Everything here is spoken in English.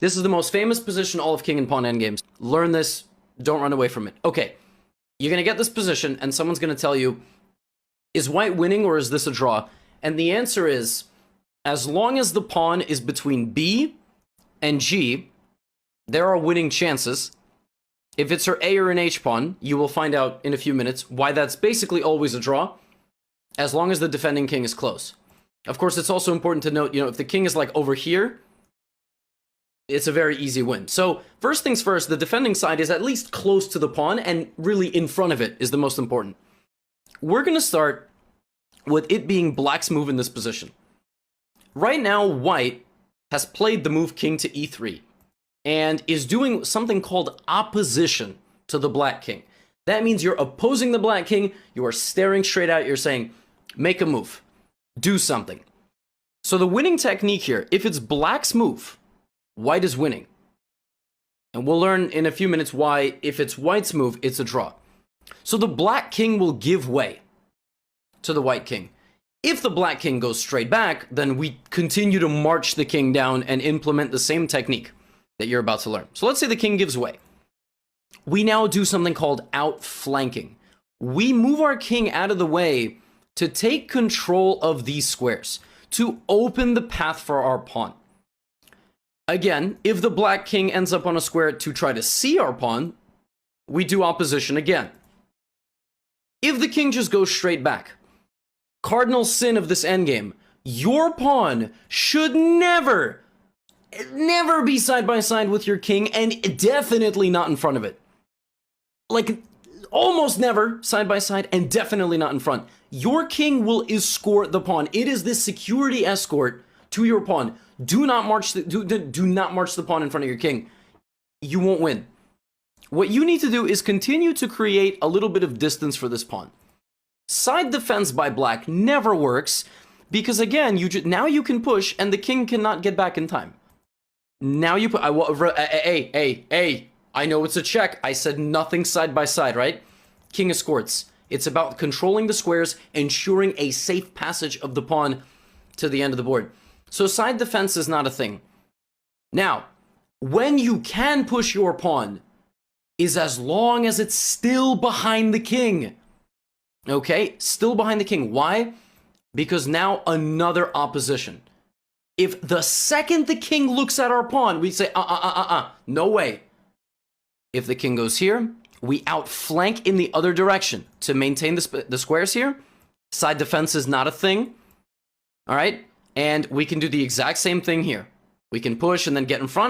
This is the most famous position all of king and pawn endgames. Learn this. Don't run away from it. Okay, you're going to get this position, and someone's going to tell you, is white winning or is this a draw? And the answer is, as long as the pawn is between B and G, there are winning chances. If it's her A or an H pawn, you will find out in a few minutes why that's basically always a draw, as long as the defending king is close. Of course, it's also important to note, if the king is like over here, it's a very easy win. So first things first, the defending side is at least close to the pawn, and really in front of it is the most important. We're going to start with it being black's move in this position. Right now, white has played the move king to e3 and is doing something called opposition to the black king. That means you're opposing the black king, you are staring straight at it, you're saying, make a move, do something. So the winning technique here, if it's black's move, white is winning. And we'll learn in a few minutes why, if it's white's move, it's a draw. So the black king will give way to the white king. If the black king goes straight back, then we continue to march the king down and implement the same technique that you're about to learn. So let's say the king gives way. We now do something called outflanking. We move our king out of the way to take control of these squares, to open the path for our pawn. Again, if the black king ends up on a square to try to see our pawn, we do opposition again. If the king just goes straight back, cardinal sin of this endgame, your pawn should never be side by side with your king, and definitely not in front of it. Like, almost never side by side, and definitely not in front. Your king will escort the pawn. It is this security escort to your pawn. Do not march the pawn in front of your king. You won't win. What you need to do is continue to create a little bit of distance for this pawn. Side defense by black never works, because again, now you can push and the king cannot get back in time. Now you put, hey, I know it's a check. I said nothing side by side, right? King escorts. It's about controlling the squares, ensuring a safe passage of the pawn to the end of the board. So side defense is not a thing. Now, when you can push your pawn is as long as it's still behind the king. Okay, still behind the king. Why? Because now another opposition. If the second the king looks at our pawn, we say, no way. If the king goes here, we outflank in the other direction to maintain the squares here. Side defense is not a thing. All right, and we can do the exact same thing here. We can push and then get in front.